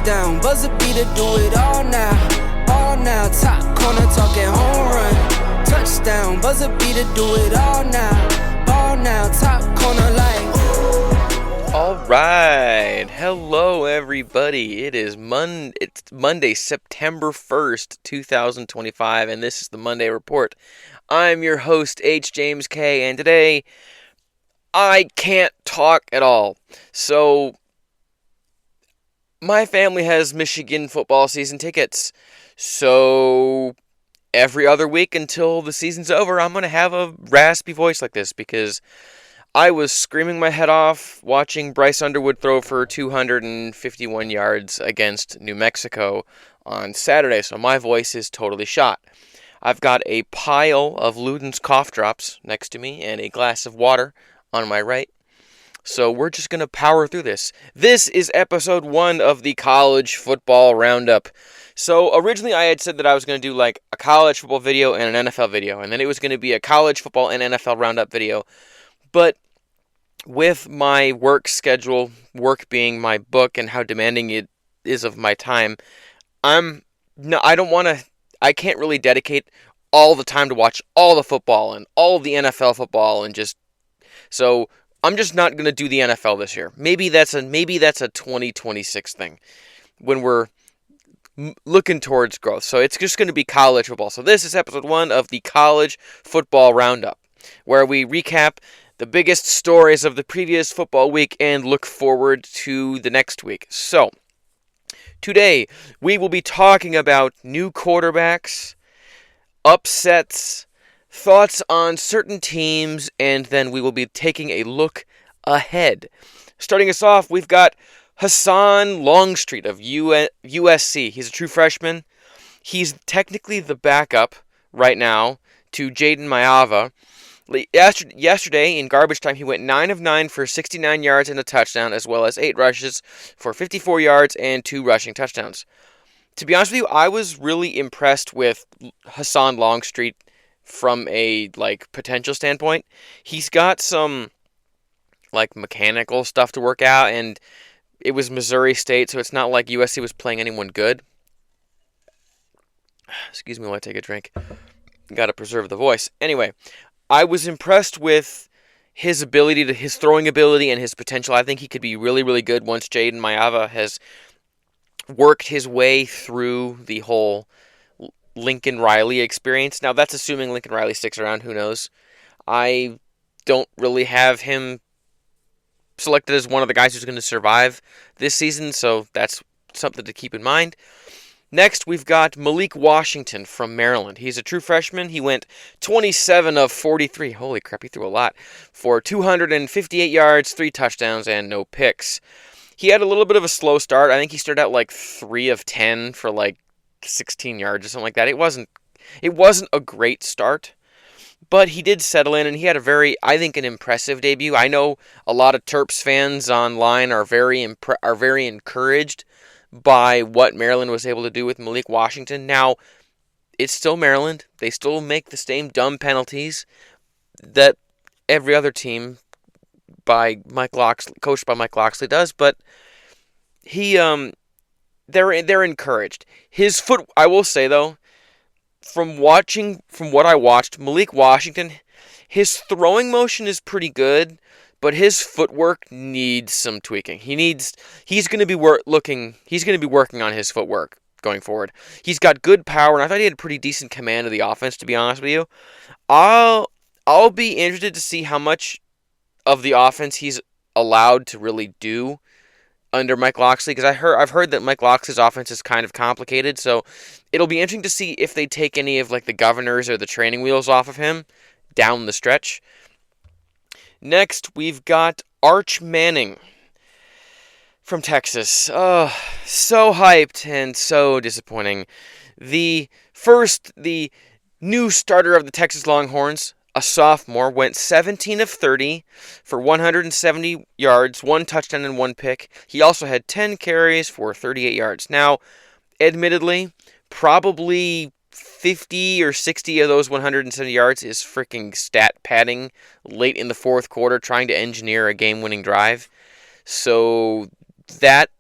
Touchdown, buzzer beater, do it all now. All now, top corner talking home run. Touchdown, buzzer beater, do it all now. All now, top corner like ooh. All right, hello everybody. It's Monday, September 1st, 2025, and this is the Monday Report. I'm your host, H. James K., and today I can't talk at all. So, my family has Michigan football season tickets. So, every other week until the season's over, I'm going to have a raspy voice like this because I was screaming my head off watching Bryce Underwood throw for 251 yards against New Mexico on Saturday, so my voice is totally shot. I've got a pile of Luden's cough drops next to me and a glass of water on my right. So we're just going to power through this. This is episode 1 of the College Football Roundup. So originally I had said that I was going to do like a college football video and an NFL video, and then it was going to be a college football and NFL Roundup video. But with my work schedule, work being my book and how demanding it is of my time, I can't really dedicate all the time to watch all the football and all the NFL football so I'm just not going to do the NFL this year. Maybe that's a 2026 thing when we're looking towards growth. So it's just going to be college football. So this is episode 1 of the College Football Roundup, where we recap the biggest stories of the previous football week and look forward to the next week. So, today we will be talking about new quarterbacks, upsets, thoughts on certain teams, and then we will be taking a look ahead. Starting us off, we've got Hassan Longstreet of USC. He's a true freshman. He's technically the backup right now to Jaden Maiava. Yesterday, in garbage time, he went 9 of 9 for 69 yards and a touchdown, as well as 8 rushes for 54 yards and 2 rushing touchdowns. To be honest with you, I was really impressed with Hassan Longstreet from a potential standpoint. He's got some mechanical stuff to work out, and it was Missouri State, so it's not like USC was playing anyone good. Excuse me while I take a drink. Got to preserve the voice. Anyway, I was impressed with his throwing ability and his potential. I think he could be really, really good once Jaden Maiava has worked his way through the whole Lincoln Riley experience. Now, that's assuming Lincoln Riley sticks around. Who knows? I don't really have him selected as one of the guys who's going to survive this season, so that's something to keep in mind. Next, we've got Malik Washington from Maryland. He's a true freshman. He went 27 of 43. Holy crap, he threw a lot. For 258 yards, 3 touchdowns, and no picks. He had a little bit of a slow start. I think he started out 3 of 10 for 16 yards or something like that. It wasn't a great start, but he did settle in, and he had an impressive debut. I know a lot of Terps fans online are very encouraged by what Maryland was able to do with Malik Washington. Now, it's still Maryland. They still make the same dumb penalties that every other team coached by Mike Locksley does, but they're encouraged. His foot, I will say though, from what I watched, Malik Washington, his throwing motion is pretty good, but his footwork needs some tweaking. He's going to be working on his footwork going forward. He's got good power, and I thought he had a pretty decent command of the offense, to be honest with you. I'll be interested to see how much of the offense he's allowed to really do under Mike Locksley, because I've heard that Mike Locksley's offense is kind of complicated, so it'll be interesting to see if they take any of the governors or the training wheels off of him down the stretch. Next, we've got Arch Manning from Texas. Oh, so hyped and so disappointing. The new starter of the Texas Longhorns, a sophomore, went 17 of 30 for 170 yards, 1 touchdown and 1 pick. He also had 10 carries for 38 yards. Now, admittedly, probably 50 or 60 of those 170 yards is freaking stat padding late in the fourth quarter trying to engineer a game-winning drive. So that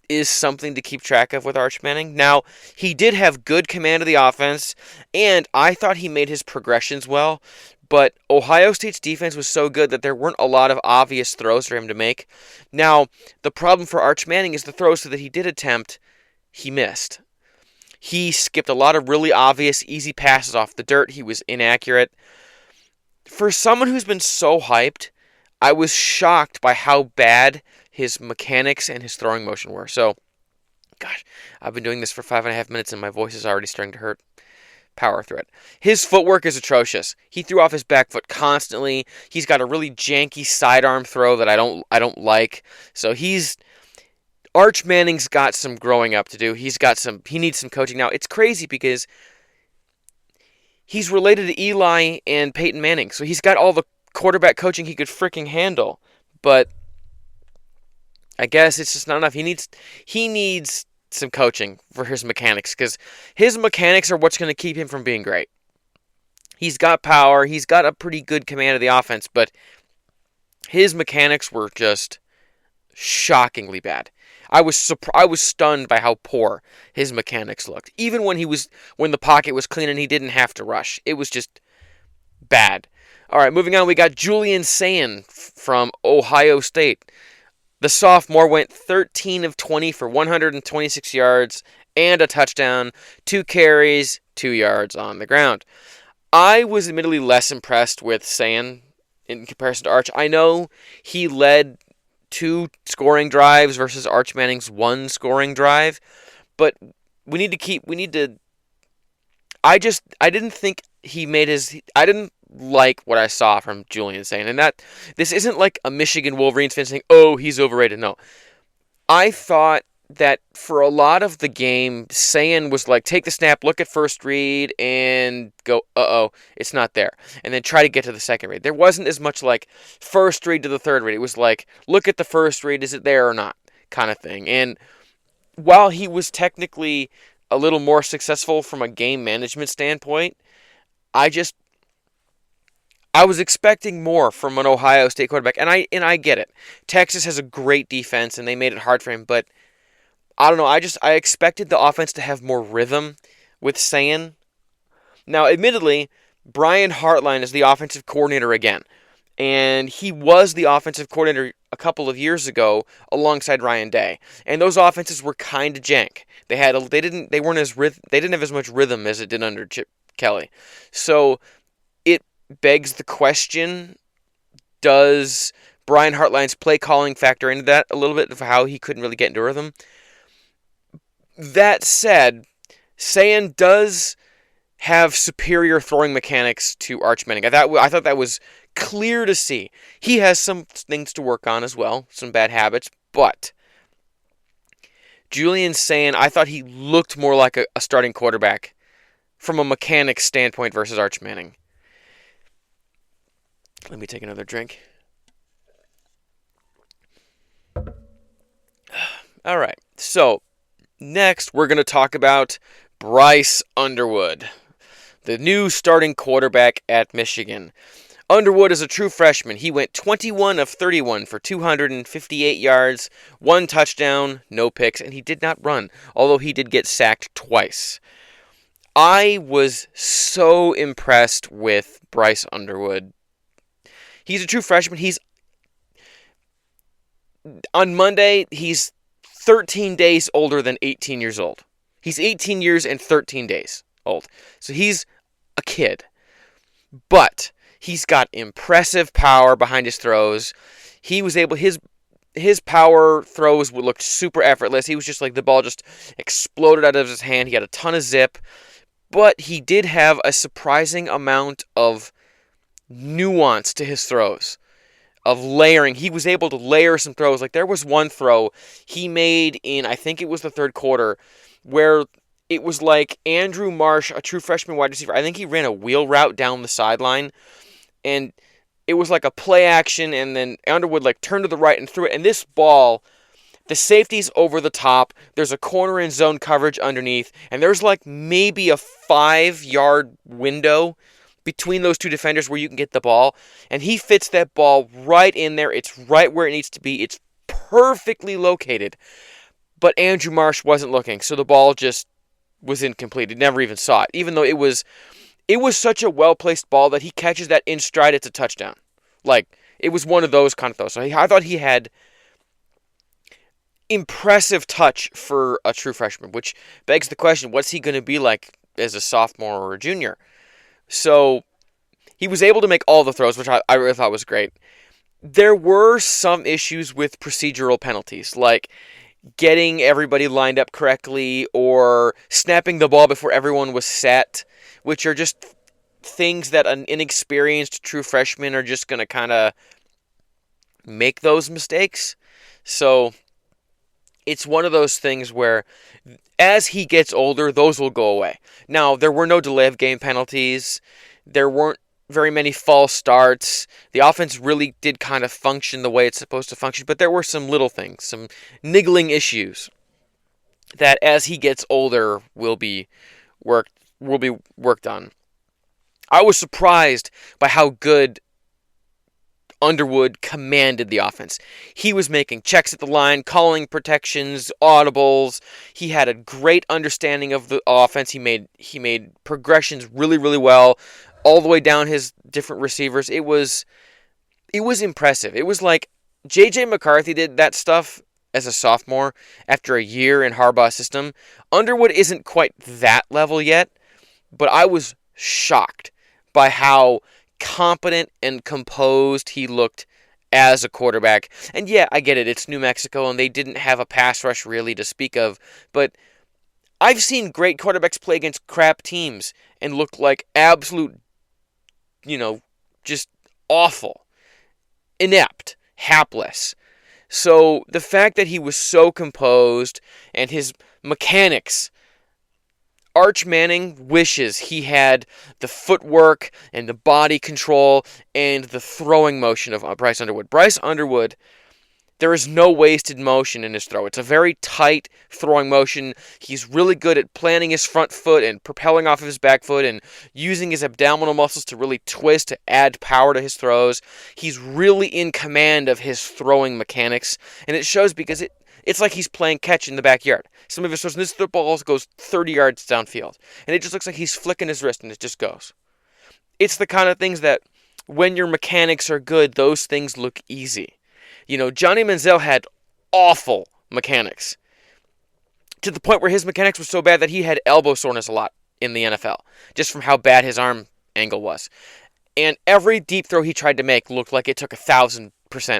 is something to keep track of with Arch Manning. Now, he did have good command of the offense, and I thought he made his progressions well, but Ohio State's defense was so good that there weren't a lot of obvious throws for him to make. Now, the problem for Arch Manning is the throws that he did attempt, he missed. He skipped a lot of really obvious, easy passes off the dirt. He was inaccurate. For someone who's been so hyped, I was shocked by how bad his mechanics and his throwing motion were. So, gosh, I've been doing this for 5.5 minutes and my voice is already starting to hurt. Power thread. His footwork is atrocious. He threw off his back foot constantly. He's got a really janky sidearm throw that I don't like. So Arch Manning's got some growing up to do. He needs some coaching. Now, it's crazy because he's related to Eli and Peyton Manning. So he's got all the quarterback coaching he could freaking handle. But I guess it's just not enough. He needs some coaching for his mechanics, because his mechanics are what's going to keep him from being great. He's got power. He's got a pretty good command of the offense, but his mechanics were just shockingly bad. I was stunned by how poor his mechanics looked. Even when the pocket was clean and he didn't have to rush, it was just bad. All right, moving on, we got Julian Sayin from Ohio State. The sophomore went 13 of 20 for 126 yards and a touchdown, 2 carries, 2 yards on the ground. I was admittedly less impressed with Sayin in comparison to Arch. I know he led 2 scoring drives versus Arch Manning's 1 scoring drive, but I didn't like what I saw from Julian Sayin, and that this isn't like a Michigan Wolverines fan saying, "Oh, he's overrated." No, I thought that for a lot of the game, Sayin was like, take the snap, look at first read, and go, "Uh-oh, it's not there," and then try to get to the second read. There wasn't as much like first read to the third read. It was like, look at the first read, is it there or not, kind of thing. And while he was technically a little more successful from a game management standpoint, I was expecting more from an Ohio State quarterback, and I get it. Texas has a great defense, and they made it hard for him, but I don't know. I expected the offense to have more rhythm with Sayin. Now, admittedly, Brian Hartline is the offensive coordinator again, and he was the offensive coordinator a couple of years ago alongside Ryan Day, and those offenses were kind of jank. They didn't have as much rhythm as it did under Chip Kelly, so it begs the question, does Brian Hartline's play calling factor into that a little bit of how he couldn't really get into rhythm? That said, Sayin does have superior throwing mechanics to Arch Manning. I thought that was clear to see. He has some things to work on as well, some bad habits, but Julian Sayin, I thought he looked more like a starting quarterback from a mechanics standpoint versus Arch Manning. Let me take another drink. All right, so next we're going to talk about Bryce Underwood, the new starting quarterback at Michigan. Underwood is a true freshman. He went 21 of 31 for 258 yards, 1 touchdown, no picks, and he did not run, although he did get sacked twice. I was so impressed with Bryce Underwood. He's a true freshman. On Monday, he's 13 days older than 18 years old. He's 18 years and 13 days old. So he's a kid. But he's got impressive power behind his throws. His power throws looked super effortless. He was just like the ball just exploded out of his hand. He had a ton of zip. But he did have a surprising amount of nuance to his throws, of layering. He was able to layer some throws. Like there was one throw he made in, I think it was the third quarter, where it was like Andrew Marsh, a true freshman wide receiver. I think he ran a wheel route down the sideline, and it was like a play action, and then Underwood like turned to the right and threw it. And this ball, the safety's over the top. There's a corner in zone coverage underneath, and there's like maybe a 5-yard window between those two defenders where you can get the ball, and he fits that ball right in there. It's right where it needs to be. It's perfectly located. but Andrew Marsh wasn't looking, so the ball just was incomplete. He never even saw it, even though it was such a well-placed ball that he catches that in stride, it's a touchdown. Like, it was one of those kind of throws. So I thought he had impressive touch for a true freshman, which begs the question, what's he going to be like as a sophomore or a junior? So he was able to make all the throws, which I really thought was great. There were some issues with procedural penalties, like getting everybody lined up correctly or snapping the ball before everyone was set, which are just things that an inexperienced true freshman are just going to kind of make those mistakes. So it's one of those things where as he gets older, those will go away. Now, there were no delay of game penalties. There weren't very many false starts. The offense really did kind of function the way it's supposed to function, but there were some little things, some niggling issues that as he gets older will be worked on. I was surprised by how good Underwood commanded the offense. He was making checks at the line, calling protections, audibles. He had a great understanding of the offense. He made progressions really, really well, all the way down his different receivers. It was impressive. It was like J.J. McCarthy did that stuff as a sophomore after a year in Harbaugh's system. Underwood isn't quite that level yet, but I was shocked by how competent and composed he looked as a quarterback. And yeah, I get it. It's New Mexico, and they didn't have a pass rush really to speak of. But I've seen great quarterbacks play against crap teams and look like absolute, just awful, inept, hapless. So the fact that he was so composed and his mechanics, Arch Manning wishes he had the footwork and the body control and the throwing motion of Bryce Underwood. Bryce Underwood, there is no wasted motion in his throw. It's a very tight throwing motion. He's really good at planting his front foot and propelling off of his back foot and using his abdominal muscles to really twist to add power to his throws. He's really in command of his throwing mechanics, and it shows because it's like he's playing catch in the backyard. Some of his throws, this ball goes 30 yards downfield, and it just looks like he's flicking his wrist, and it just goes. It's the kind of things that, when your mechanics are good, those things look easy. Johnny Manziel had awful mechanics, to the point where his mechanics were so bad that he had elbow soreness a lot in the NFL, just from how bad his arm angle was. And every deep throw he tried to make looked like it took 1,000%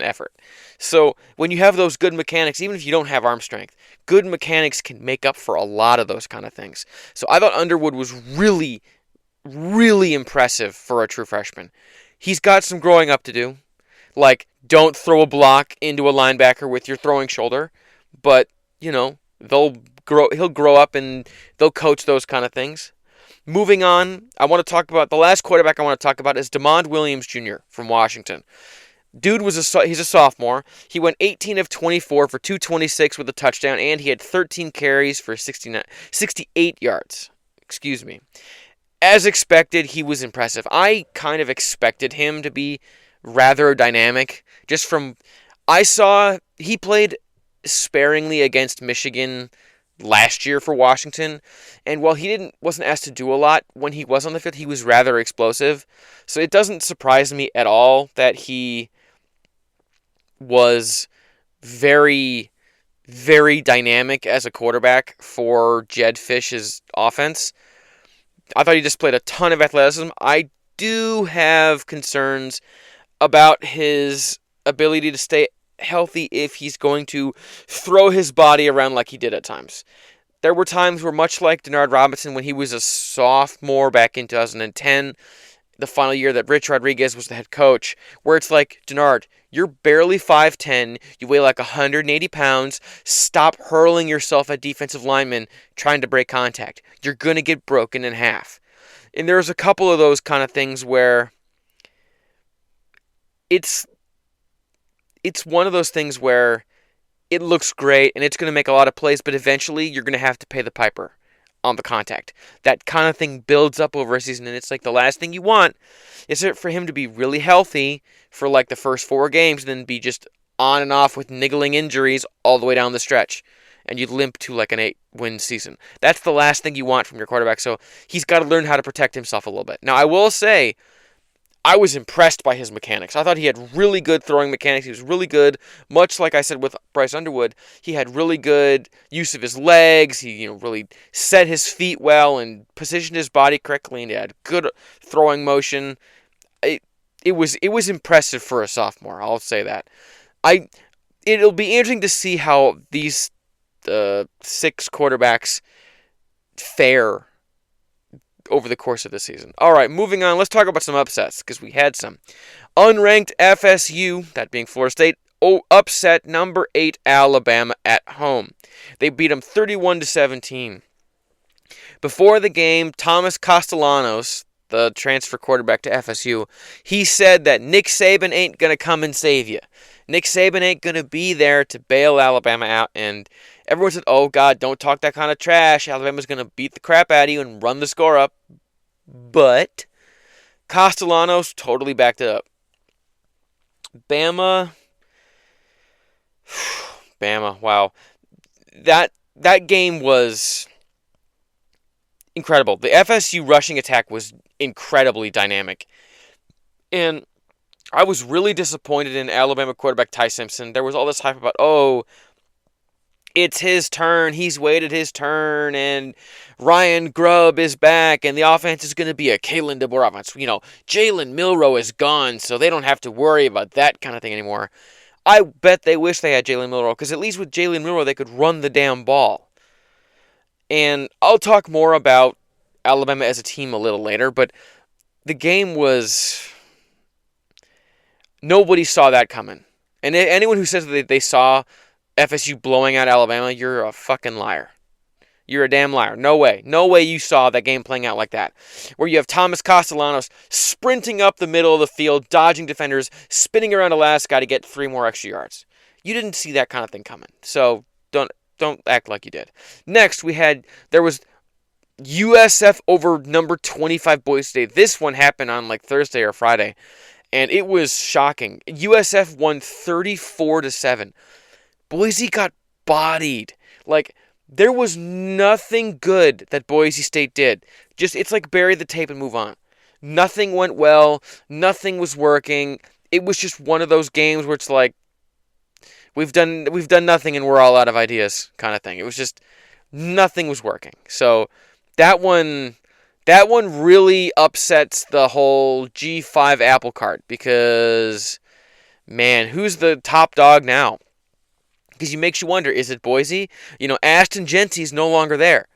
effort. So when you have those good mechanics, even if you don't have arm strength, good mechanics can make up for a lot of those kind of things. So I thought Underwood was really, really impressive for a true freshman. He's got some growing up to do. Like, don't throw a block into a linebacker with your throwing shoulder. But, he'll grow up and they'll coach those kind of things. Moving on, I want to talk about the last quarterback I want to talk about is DeMond Williams Jr. from Washington. Dude he's a sophomore. He went 18 of 24 for 226 with a touchdown, and he had 13 carries for 68 yards. Excuse me. As expected, he was impressive. I kind of expected him to be rather dynamic. I saw he played sparingly against Michigan last year for Washington, and while he wasn't asked to do a lot when he was on the field, he was rather explosive. So it doesn't surprise me at all that he was very, very dynamic as a quarterback for Jed Fish's offense. I thought he displayed a ton of athleticism. I do have concerns about his ability to stay healthy if he's going to throw his body around like he did at times. There were times where, much like Denard Robinson when he was a sophomore back in 2010, the final year that Rich Rodriguez was the head coach, where it's like, Denard, you're barely 5'10", you weigh like 180 pounds, stop hurling yourself at defensive linemen trying to break contact. You're going to get broken in half. And there's a couple of those kind of things where it's one of those things where it looks great and it's going to make a lot of plays, but eventually you're going to have to pay the piper on the contact. That kind of thing builds up over a season, and it's like the last thing you want is for him to be really healthy for like the first 4 games and then be just on and off with niggling injuries all the way down the stretch. and you limp to like an 8-win season. That's the last thing you want from your quarterback, so he's got to learn how to protect himself a little bit. Now, I will say, I was impressed by his mechanics. I thought he had really good throwing mechanics. He was really good, much like I said with Bryce Underwood. He had really good use of his legs. He, really set his feet well and positioned his body correctly, and he had good throwing motion. It was impressive for a sophomore. I'll say that. It'll be interesting to see how these 6 quarterbacks fare over the course of the season. All right, moving on. Let's talk about some upsets because we had some. Unranked FSU, that being Florida State, upset number 8 Alabama at home. They beat them 31-17. Before the game, Thomas Castellanos, the transfer quarterback to FSU, he said that Nick Saban ain't going to come and save you. Nick Saban ain't going to be there to bail Alabama out, and everyone said, oh, God, don't talk that kind of trash. Alabama's going to beat the crap out of you and run the score up. But Castellanos totally backed it up. Bama, wow. That game was incredible. The FSU rushing attack was incredibly dynamic. And I was really disappointed in Alabama quarterback Ty Simpson. There was all this hype about, it's his turn, he's waited his turn, and Ryan Grubb is back, and the offense is going to be a Kalen DeBoer offense. Jalen Milroe is gone, so they don't have to worry about that kind of thing anymore. I bet they wish they had Jalen Milroe, because at least with Jalen Milroe, they could run the damn ball. And I'll talk more about Alabama as a team a little later, but the game was... Nobody saw that coming. And anyone who says that they saw FSU blowing out Alabama, you're a fucking liar. You're a damn liar. No way. No way you saw that game playing out like that. Where you have Thomas Castellanos sprinting up the middle of the field, dodging defenders, spinning around a last guy to get 3 more extra yards. You didn't see that kind of thing coming. So don't act like you did. Next, there was USF over number 25 Boise State. This one happened on like Thursday or Friday. And it was shocking. USF won 34-7. Boise got bodied. Like, there was nothing good that Boise State did. It's like bury the tape and move on. Nothing went well. Nothing was working. It was just one of those games where it's like, we've done nothing and we're all out of ideas kind of thing. It was just, nothing was working. So, that one really upsets the whole G5 apple cart because, man, who's the top dog now? Because it makes you wonder, is it Boise? Ashton Genty's no longer there.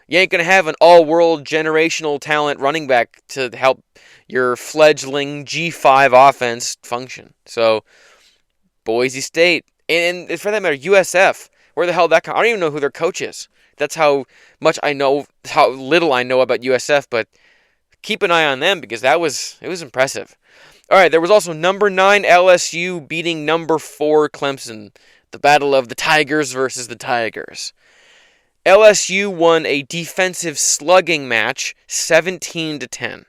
You ain't going to have an all-world generational talent running back to help your fledgling G5 offense function. So, Boise State, and for that matter, USF, where the hell that comes? I don't even know who their coach is. That's how little I know about USF, but keep an eye on them because it was impressive. All right, there was also number 9 LSU beating number 4 Clemson, the battle of the Tigers versus the Tigers. LSU won a defensive slugging match, 17-10.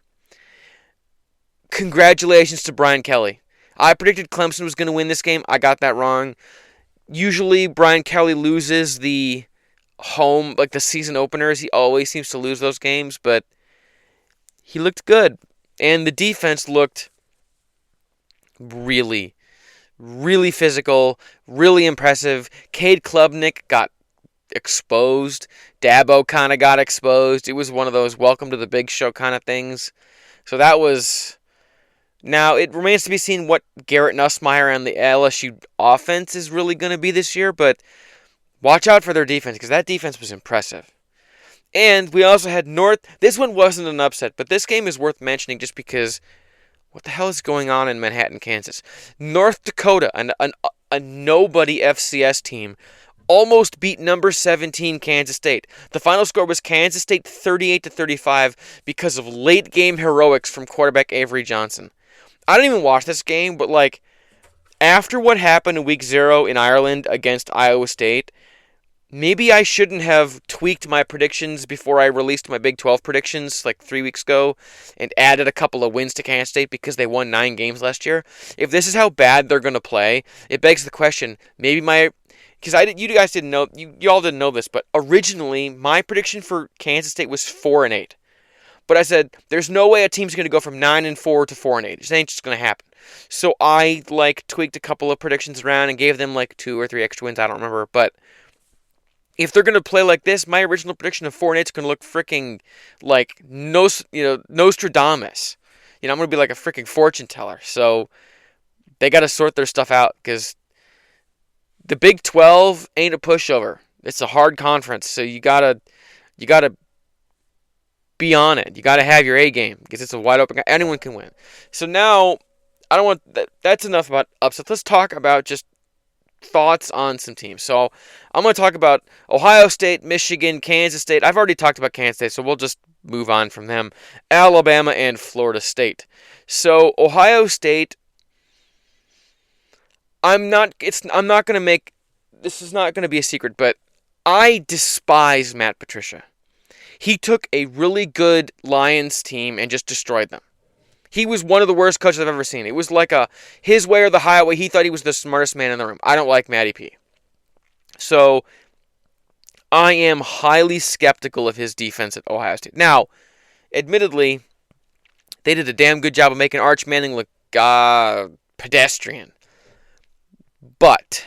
Congratulations to Brian Kelly. I predicted Clemson was going to win this game. I got that wrong. Usually, Brian Kelly loses the home, like the season openers. He always seems to lose those games, but he looked good. And the defense looked really, really physical, really impressive. Cade Klubnik got exposed. Dabo kind of got exposed. It was one of those welcome to the big show kind of things. So that was... Now, it remains to be seen what Garrett Nussmeier and the LSU offense is really going to be this year, but watch out for their defense, because that defense was impressive. And we also had North... This one wasn't an upset, but this game is worth mentioning just because... What the hell is going on in Manhattan, Kansas? North Dakota, a nobody FCS team, almost beat number 17 Kansas State. The final score was Kansas State 38-35 because of late game heroics from quarterback Avery Johnson. I didn't even watch this game, but after what happened in week 0 in Ireland against Iowa State, maybe I shouldn't have tweaked my predictions before I released my Big 12 predictions 3 weeks ago and added a couple of wins to Kansas State because they won 9 games last year. If this is how bad they're going to play, it begs the question, maybe because you guys didn't know, you all didn't know this, but originally my prediction for Kansas State was 4-8. But I said there's no way a team's going to go from 9-4 to 4-8. It ain't just going to happen. So I tweaked a couple of predictions around and gave them 2 or 3 extra wins. I don't remember, but if they're going to play like this, my original prediction of 4-8 is going to look freaking like Nostradamus. I'm going to be like a freaking fortune teller. So they got to sort their stuff out because the Big 12 ain't a pushover. It's a hard conference, so you gotta be on it. You gotta have your A game because it's a wide open. Anyone can win. So now I don't want that. That's enough about upsets. Let's talk about just thoughts on some teams. So I'm going to talk about Ohio State, Michigan, Kansas State. I've already talked about Kansas State, so we'll just move on from them. Alabama and Florida State. So Ohio State, I'm not going to make, this is not going to be a secret, but I despise Matt Patricia. He took a really good Lions team and just destroyed them. He was one of the worst coaches I've ever seen. It was like his way or the highway. He thought he was the smartest man in the room. I don't like Matty P. So I am highly skeptical of his defense at Ohio State. Now, admittedly, they did a damn good job of making Arch Manning look pedestrian. But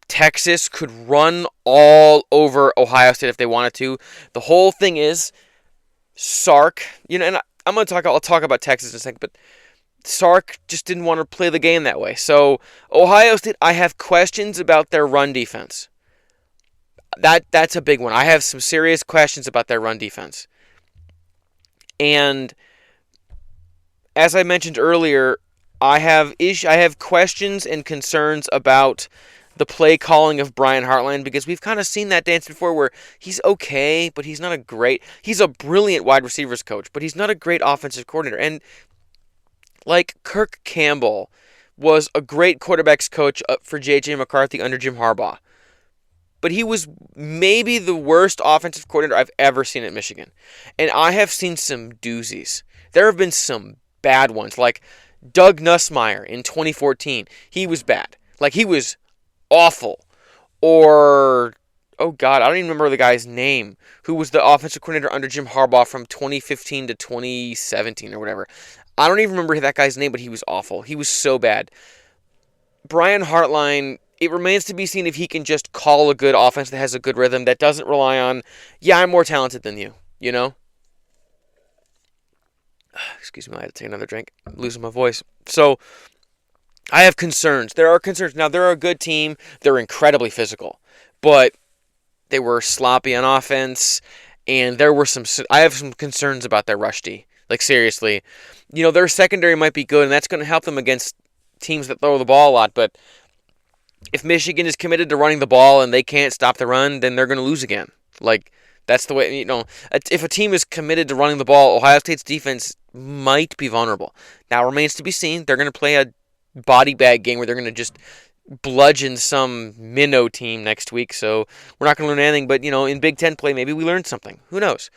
Texas could run all over Ohio State if they wanted to. The whole thing is Sark, and I'll talk about Texas in a second, but Sark just didn't want to play the game that way. So Ohio State, I have questions about their run defense. That's a big one. I have some serious questions about their run defense. And as I mentioned earlier, I have questions and concerns about the play calling of Brian Hartline, because we've kind of seen that dance before where he's okay, but he's not he's a brilliant wide receivers coach, but he's not a great offensive coordinator. And Kirk Campbell was a great quarterbacks coach for J.J. McCarthy under Jim Harbaugh, but he was maybe the worst offensive coordinator I've ever seen at Michigan. And I have seen some doozies. There have been some bad ones, like Doug Nussmeier in 2014. He was bad. He was awful. Or, oh God, I don't even remember the guy's name, who was the offensive coordinator under Jim Harbaugh from 2015 to 2017 or whatever. I don't even remember that guy's name, but he was awful. He was so bad. Brian Hartline, it remains to be seen if he can just call a good offense that has a good rhythm, that doesn't rely on, I'm more talented than you, Excuse me, I had to take another drink. I'm losing my voice. So, I have concerns. There are concerns. Now, they're a good team. They're incredibly physical. But they were sloppy on offense. And I have some concerns about their rush D. Seriously. Their secondary might be good, and that's going to help them against teams that throw the ball a lot. But if Michigan is committed to running the ball and they can't stop the run, then they're going to lose again. That's the way, if a team is committed to running the ball, Ohio State's defense might be vulnerable. Now, it remains to be seen. They're going to play a body bag game where they're going to just bludgeon some minnow team next week. So we're not going to learn anything. But, in Big Ten play, maybe we learned something. Who knows?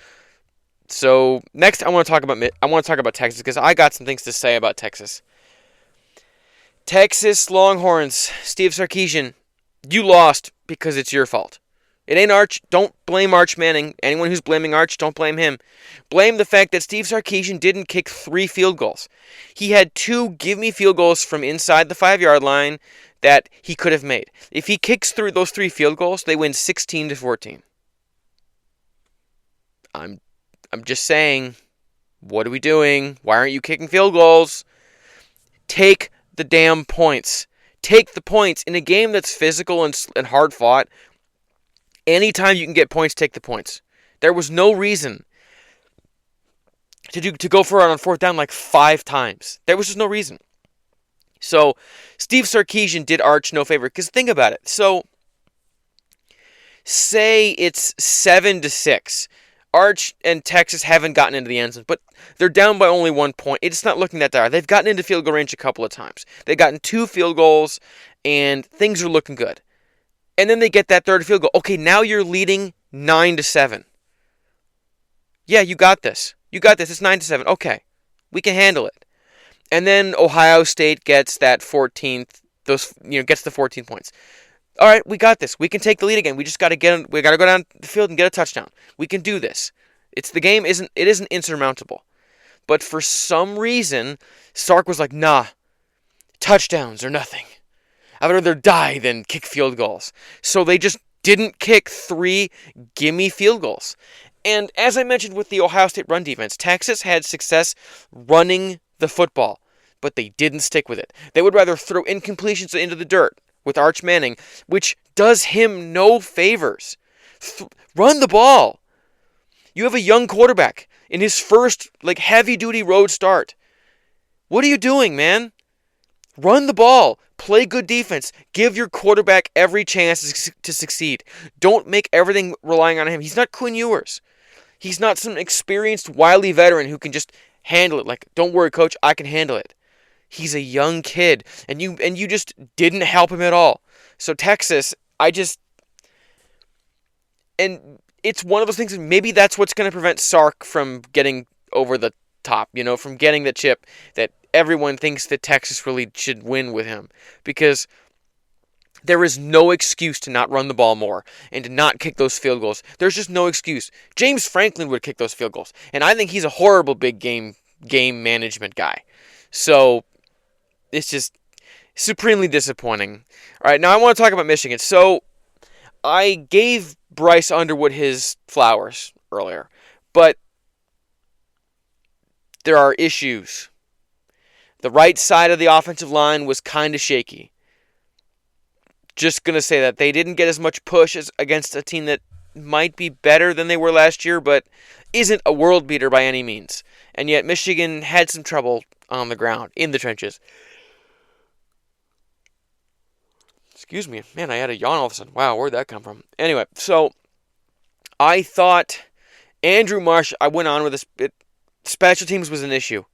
So next, I want to talk about Texas, because I got some things to say about Texas. Texas Longhorns, Steve Sarkisian, you lost because it's your fault. It ain't Arch. Don't blame Arch Manning. Anyone who's blaming Arch, don't blame him. Blame the fact that Steve Sarkisian didn't kick 3 field goals. He had 2 give-me field goals from inside the 5-yard line that he could have made. If he kicks through those 3 field goals, they win 16-14. I'm just saying, what are we doing? Why aren't you kicking field goals? Take the damn points. Take the points. In a game that's physical and hard-fought, anytime you can get points, take the points. There was no reason to go for it on 4th down 5 times. There was just no reason. So, Steve Sarkisian did Arch no favor, because think about it. So, say it's 7-6. Arch and Texas haven't gotten into the end zone, but they're down by only 1 point. It's not looking that dire. They've gotten into field goal range a couple of times. They've gotten 2 field goals, and things are looking good. And then they get that 3rd field goal. Okay, now you're leading 9-7. Yeah, you got this. You got this. It's 9-7. Okay, we can handle it. And then Ohio State gets that 14th gets the 14 points. All right, we got this. We can take the lead again. We just got to go down the field and get a touchdown. We can do this. The game isn't insurmountable. But for some reason, Sark was like, nah, touchdowns or nothing. I'd rather die than kick field goals. So they just didn't kick 3 gimme field goals. And as I mentioned with the Ohio State run defense, Texas had success running the football, but they didn't stick with it. They would rather throw incompletions into the dirt with Arch Manning, which does him no favors. Run the ball. You have a young quarterback in his first heavy-duty road start. What are you doing, man? Run the ball. Play good defense. Give your quarterback every chance to succeed. Don't make everything relying on him. He's not Quinn Ewers. He's not some experienced, wily veteran who can just handle it. Don't worry, coach, I can handle it. He's a young kid, and you just didn't help him at all. So Texas, and it's one of those things, maybe that's what's going to prevent Sark from getting over the top, from getting the chip that everyone thinks that Texas really should win with him. Because there is no excuse to not run the ball more and to not kick those field goals. There's just no excuse. James Franklin would kick those field goals, and I think he's a horrible big game management guy. So it's just supremely disappointing. All right, now I want to talk about Michigan. So I gave Bryce Underwood his flowers earlier, but there are issues. The right side of the offensive line was kind of shaky. Just going to say that they didn't get as much push as against a team that might be better than they were last year, but isn't a world beater by any means. And yet Michigan had some trouble on the ground, in the trenches. Excuse me. Man, I had a yawn all of a sudden. Wow, where'd that come from? Anyway, so I thought Andrew Marsh, I went on with this. Special teams was an issue.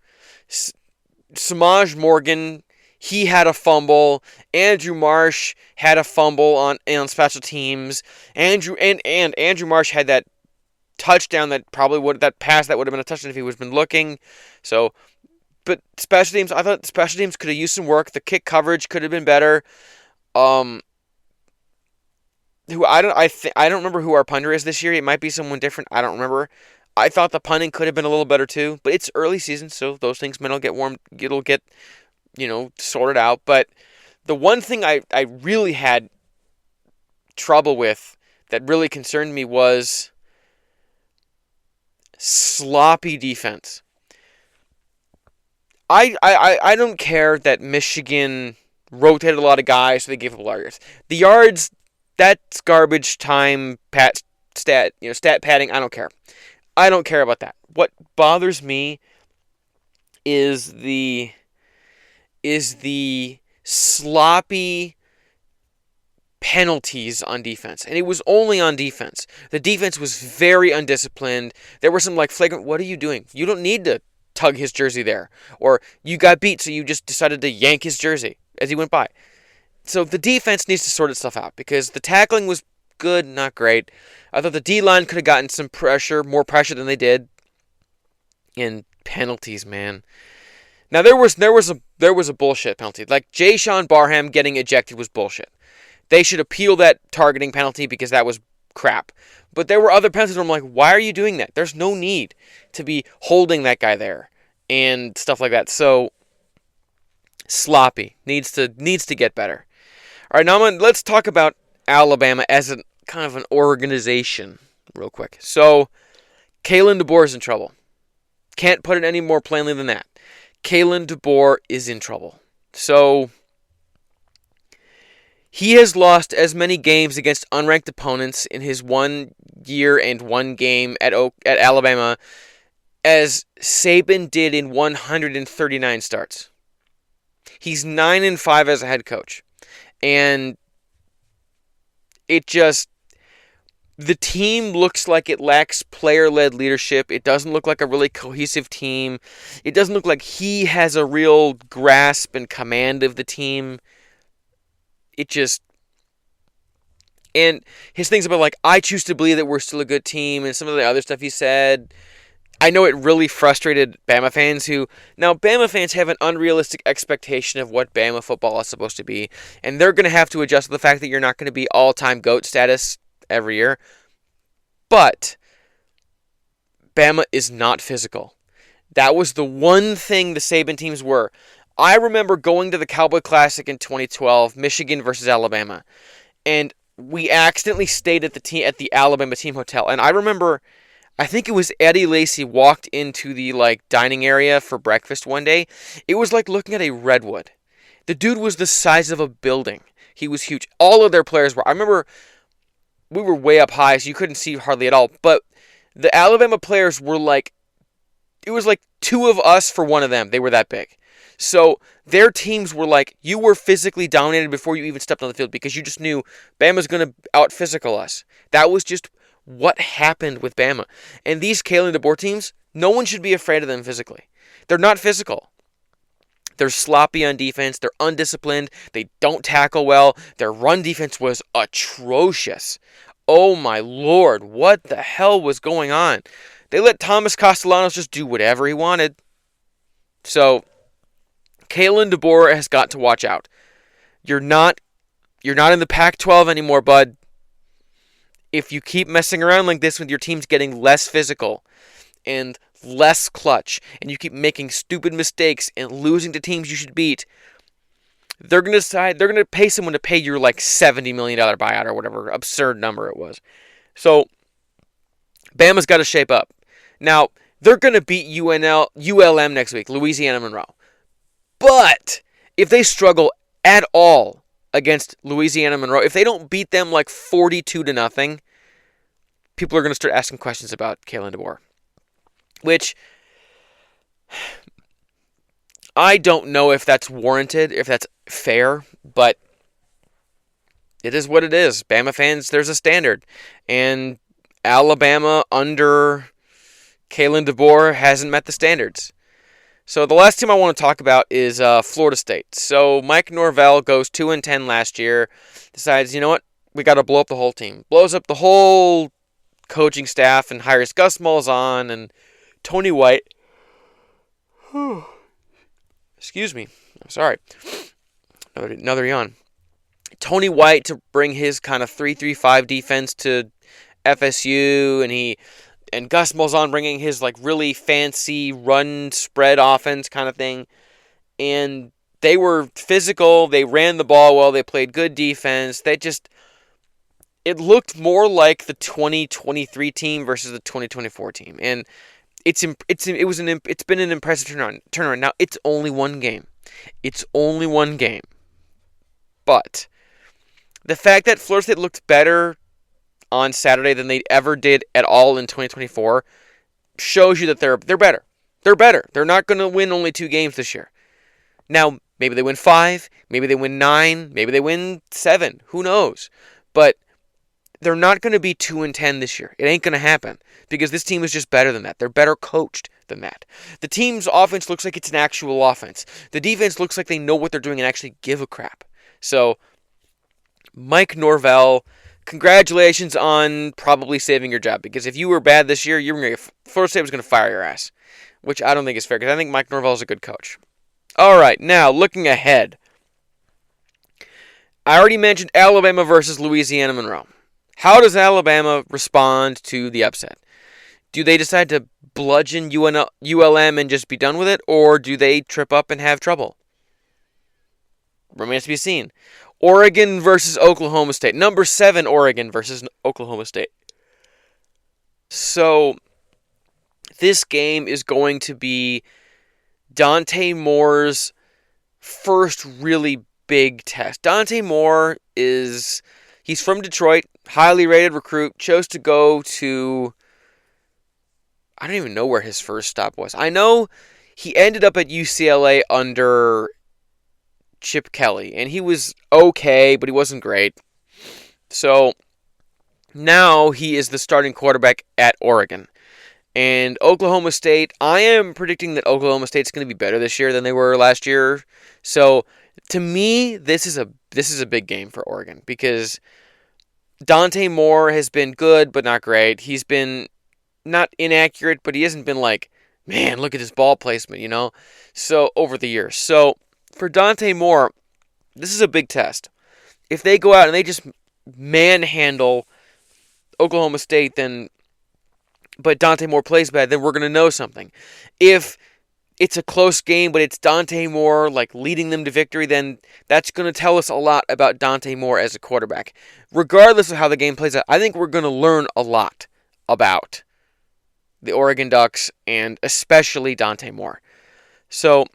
Samaj Morgan, he had a fumble. Andrew Marsh had a fumble on special teams. Andrew Marsh had that touchdown that pass that would have been a touchdown if he was been looking. So, but special teams, I thought special teams could have used some work. The kick coverage could have been better. I don't remember who our punter is this year. It might be someone different. I don't remember. I thought the punting could have been a little better too, but it's early season, so those things might get warmed. It'll get, sorted out. But the one thing I really had trouble with that really concerned me was sloppy defense. I don't care that Michigan rotated a lot of guys, so they gave up a lot of yards. The yards, that's garbage time, stat padding. I don't care. I don't care about that. What bothers me is the sloppy penalties on defense. And it was only on defense. The defense was very undisciplined. There were some flagrant, what are you doing? You don't need to tug his jersey there. Or you got beat, so you just decided to yank his jersey as he went by. So the defense needs to sort itself out, because the tackling was good, not great. I thought the D-line could have gotten some pressure, more pressure than they did. And penalties, man. Now there was a bullshit penalty. Jay-Sean Barham getting ejected was bullshit. They should appeal that targeting penalty because that was crap. But there were other penalties where I'm like, why are you doing that? There's no need to be holding that guy there and stuff like that. So sloppy. Needs to get better. All right, now let's talk about Alabama as kind of an organization real quick. So Kalen DeBoer is in trouble. Can't put it any more plainly than that. Kalen DeBoer is in trouble. So he has lost as many games against unranked opponents in his 1 year and 1 game at Alabama as Saban did in 139 starts. He's 9-5 as a head coach. And the team looks like it lacks player-led leadership. It doesn't look like a really cohesive team. It doesn't look like he has a real grasp and command of the team. And his things about I choose to believe that we're still a good team, and some of the other stuff he said, I know it really frustrated Bama fans now Bama fans have an unrealistic expectation of what Bama football is supposed to be, and they're going to have to adjust to the fact that you're not going to be all-time GOAT status every year. But Bama is not physical. That was the one thing the Saban teams were. I remember going to the Cowboy Classic in 2012, Michigan versus Alabama, and we accidentally stayed at the Alabama team hotel. And I remember, I think it was Eddie Lacy walked into the dining area for breakfast one day. It was like looking at a redwood. The dude was the size of a building. He was huge. All of their players were. I remember we were way up high, so you couldn't see hardly at all. But the Alabama players were it was like two of us for one of them. They were that big. So their teams were you were physically dominated before you even stepped on the field because you just knew Bama's going to out-physical us. That was just what happened with Bama. And these Kalen DeBoer teams, no one should be afraid of them physically. They're not physical. They're sloppy on defense. They're undisciplined. They don't tackle well. Their run defense was atrocious. Oh my Lord, what the hell was going on? They let Thomas Castellanos just do whatever he wanted. So Kalen DeBoer has got to watch out. You're not in the Pac-12 anymore, bud. If you keep messing around like this with your teams getting less physical and less clutch, and you keep making stupid mistakes and losing to teams you should beat, they're going to pay someone to pay your $70 million buyout or whatever absurd number it was. So Bama's got to shape up. Now, they're going to beat ULM next week, Louisiana Monroe. But if they struggle at all against Louisiana Monroe, if they don't beat them 42-0, people are going to start asking questions about Kalen DeBoer. Which I don't know if that's warranted, if that's fair, but it is what it is. Bama fans, there's a standard. And Alabama under Kalen DeBoer hasn't met the standards. So the last team I want to talk about is Florida State. So Mike Norvell goes 2-10 last year, decides, you know what, we got to blow up the whole team. Blows up the whole coaching staff and hires Gus Malzahn and Tony White. Excuse me. I'm sorry. Another yawn. Tony White to bring his kind of 3-3-5 defense to FSU, and Gus Malzahn bringing his really fancy run spread offense kind of thing. And they were physical. They ran the ball well. They played good defense. It looked more like the 2023 team versus the 2024 team. And it's been an impressive turnaround. Now, it's only one game. But the fact that Florida State looked better on Saturday than they ever did at all in 2024 shows you that they're better. They're better. They're not going to win only 2 games this year. Now, maybe they win 5, maybe they win 9, maybe they win 7. Who knows? But they're not going to be 2-10 this year. It ain't going to happen because this team is just better than that. They're better coached than that. The team's offense looks like it's an actual offense. The defense looks like they know what they're doing and actually give a crap. So, Mike Norvell, congratulations on probably saving your job, because if you were bad this year, Florida State was going to fire your ass, which I don't think is fair, because I think Mike Norvell is a good coach. All right, now looking ahead. I already mentioned Alabama versus Louisiana Monroe. How does Alabama respond to the upset? Do they decide to bludgeon ULM and just be done with it, or do they trip up and have trouble? Remains to be seen. Oregon versus Oklahoma State. Number 7 Oregon versus Oklahoma State. So, this game is going to be Dante Moore's first really big test. Dante Moore he's from Detroit, highly rated recruit, chose to go to, I don't even know where his first stop was. I know he ended up at UCLA under Chip Kelly, and he was okay, but he wasn't great. So now he is the starting quarterback at Oregon. And Oklahoma State, I am predicting that Oklahoma State's going to be better this year than they were last year. So to me, this is a big game for Oregon, because Dante Moore has been good but not great. He's been not inaccurate, but he hasn't been like, man, look at his ball placement, So over the years. So for Dante Moore, this is a big test. If they go out and they just manhandle Oklahoma State, but Dante Moore plays bad, then we're going to know something. If it's a close game, but it's Dante Moore like leading them to victory, then that's going to tell us a lot about Dante Moore as a quarterback. Regardless of how the game plays out, I think we're going to learn a lot about the Oregon Ducks and especially Dante Moore. So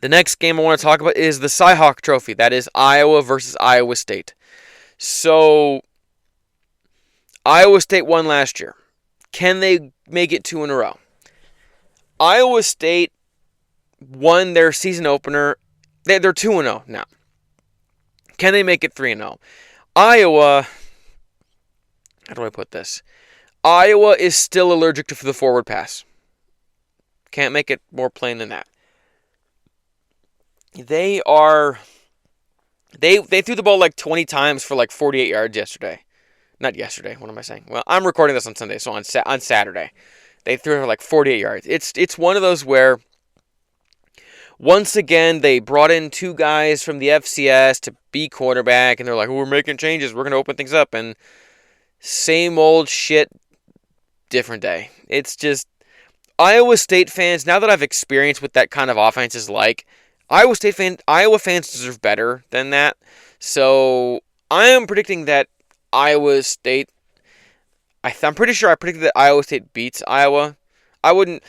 the next game I want to talk about is the Cy-Hawk Trophy. That is Iowa versus Iowa State. So Iowa State won last year. Can they make it 2 in a row? Iowa State won their season opener. They're 2-0 now. Can they make it 3-0? Iowa, how do I put this? Iowa is still allergic to the forward pass. Can't make it more plain than that. They threw the ball like 20 times for like 48 yards yesterday. Not yesterday, what am I saying? Well, I'm recording this on Sunday, so on Saturday. They threw for like 48 yards. It's one of those where, once again, they brought in 2 guys from the FCS to be quarterback, and they're like, we're making changes, we're going to open things up, and same old shit, different day. It's just, Iowa State fans, now that I've experienced what that kind of offense is like, Iowa fans deserve better than that. So I am predicting that Iowa State, I'm pretty sure I predicted that Iowa State beats Iowa. I wouldn't,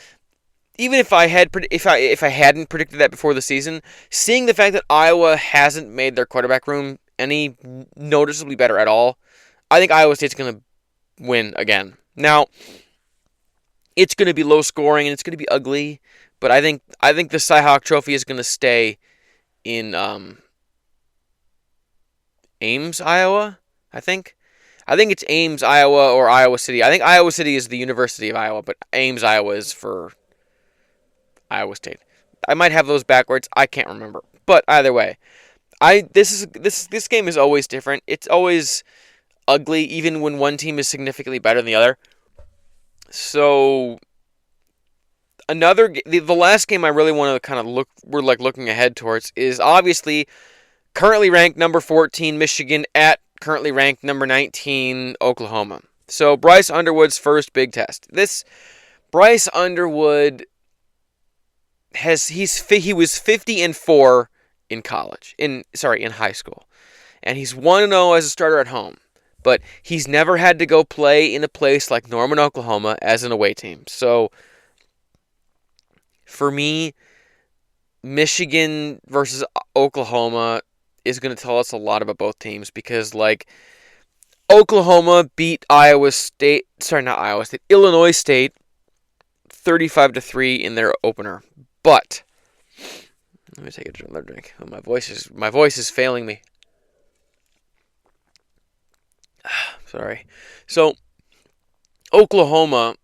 even if I hadn't predicted that before the season, seeing the fact that Iowa hasn't made their quarterback room any noticeably better at all, I think Iowa State's going to win again. Now, it's going to be low scoring and it's going to be ugly, but I think the Cy-Hawk Trophy is going to stay in Ames, Iowa. I think it's Ames, Iowa, or Iowa City. I think Iowa City is the University of Iowa, but Ames, Iowa is for Iowa State. I might have those backwards. I can't remember. But either way, this game is always different. It's always ugly, even when one team is significantly better than the other. So the last game I really want to kind of we're like looking ahead towards is obviously currently ranked number 14 Michigan at currently ranked number 19 Oklahoma. So Bryce Underwood's first big test. Bryce Underwood he was 50-4 in high school. And he's 1-0 as a starter at home. But he's never had to go play in a place like Norman, Oklahoma as an away team. So for me, Michigan versus Oklahoma is going to tell us a lot about both teams because, like, Oklahoma beat Illinois State 35-3 in their opener. But let me take another drink. Oh, my voice is failing me. Sorry. So Oklahoma,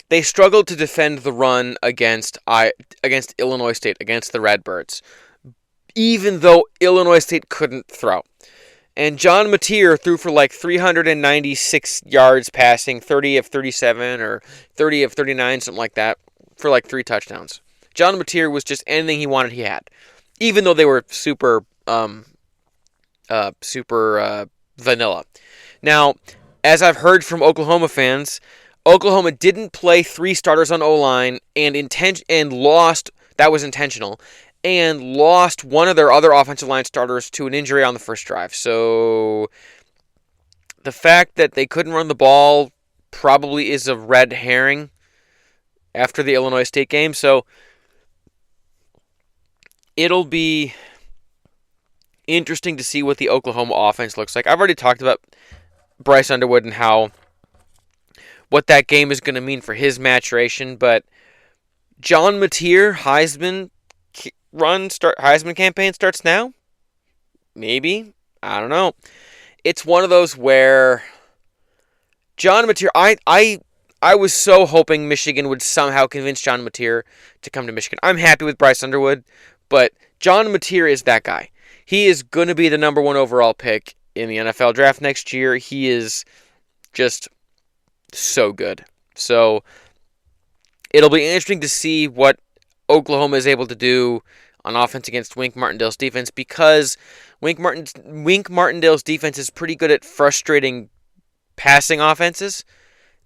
they struggled to defend the run against Illinois State, against the Redbirds, even though Illinois State couldn't throw. And John Mateer threw for like 396 yards passing, 30 of 37 or 30 of 39, something like that, for like 3 touchdowns. John Mateer was just anything he wanted, he had. Even though they were super vanilla. Now, as I've heard from Oklahoma fans, Oklahoma didn't play 3 starters on O-line and lost, that was intentional, and lost one of their other offensive line starters to an injury on the first drive. So the fact that they couldn't run the ball probably is a red herring after the Illinois State game. So it'll be interesting to see what the Oklahoma offense looks like. I've already talked about Bryce Underwood and what that game is going to mean for his maturation, but John Mateer, Heisman campaign starts now? Maybe. I don't know. It's one of those where John Mateer, I was so hoping Michigan would somehow convince John Mateer to come to Michigan. I'm happy with Bryce Underwood, but John Mateer is that guy. He is going to be the number 1 overall pick in the NFL draft next year. He is just so good. So it'll be interesting to see what Oklahoma is able to do on offense against Wink Martindale's defense, because Wink Martindale's defense is pretty good at frustrating passing offenses.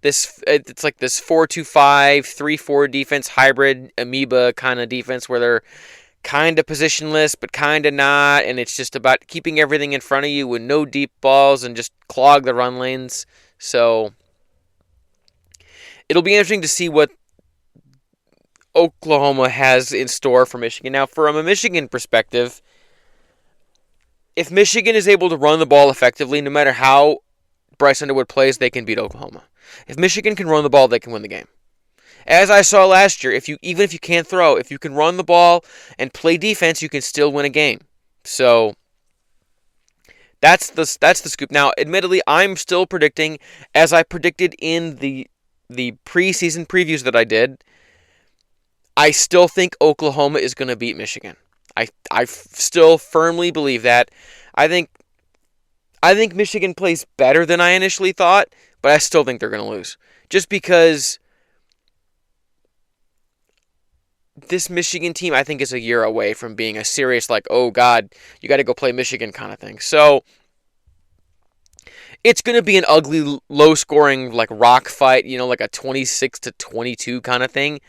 It's like this 4-2-5, 3-4 defense, hybrid amoeba kind of defense where they're kind of positionless but kind of not, and it's just about keeping everything in front of you with no deep balls and just clog the run lanes. So it'll be interesting to see what Oklahoma has in store for Michigan. Now, from a Michigan perspective, if Michigan is able to run the ball effectively, no matter how Bryce Underwood plays, they can beat Oklahoma. If Michigan can run the ball, they can win the game. As I saw last year, even if you can't throw, if you can run the ball and play defense, you can still win a game. So that's the scoop. Now, admittedly, I'm still predicting, as I predicted in the preseason previews that I did, I still think Oklahoma is going to beat Michigan. I still firmly believe that. I think Michigan plays better than I initially thought, but I still think they're going to lose. Just because this Michigan team, I think, is a year away from being a serious, like, oh, God, you got to go play Michigan kind of thing. So it's going to be an ugly, low-scoring, like, rock fight, like a 26-22 kind of thing,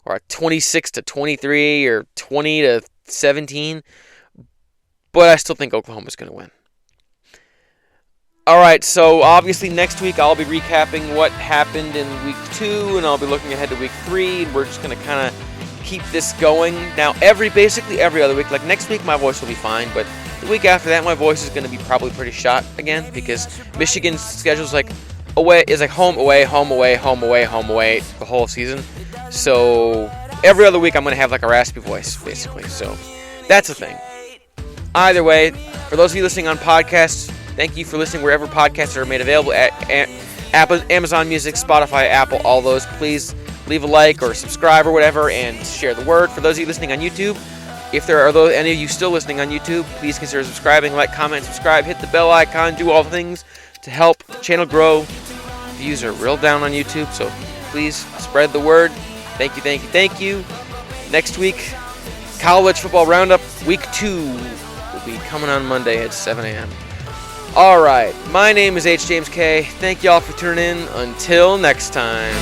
or a 26-23 or 20-17. But I still think Oklahoma's going to win. All right, so obviously next week I'll be recapping what happened in Week 2, and I'll be looking ahead to Week 3, and we're just going to kind of keep this going. Now, basically every other week, like next week my voice will be fine, but the week after that my voice is going to be probably pretty shot again, because Michigan's schedule is like home, away, home, away, home, away, home, away the whole season. So every other week I'm going to have like a raspy voice, basically. So that's the thing. Either way, for those of you listening on podcasts, thank you for listening wherever podcasts are made available, at Amazon Music, Spotify, Apple, all those. Please leave a like or subscribe or whatever and share the word. For those of you listening on YouTube, if there are any of you still listening on YouTube, please consider subscribing, like, comment, subscribe, hit the bell icon, do all the things to help the channel grow. Views are real down on YouTube, so please spread the word. Thank you, thank you, thank you. Next week, College Football Roundup, Week 2 will be coming on Monday at 7 a.m. All right, my name is H. James K. Thank y'all for tuning in. Until next time.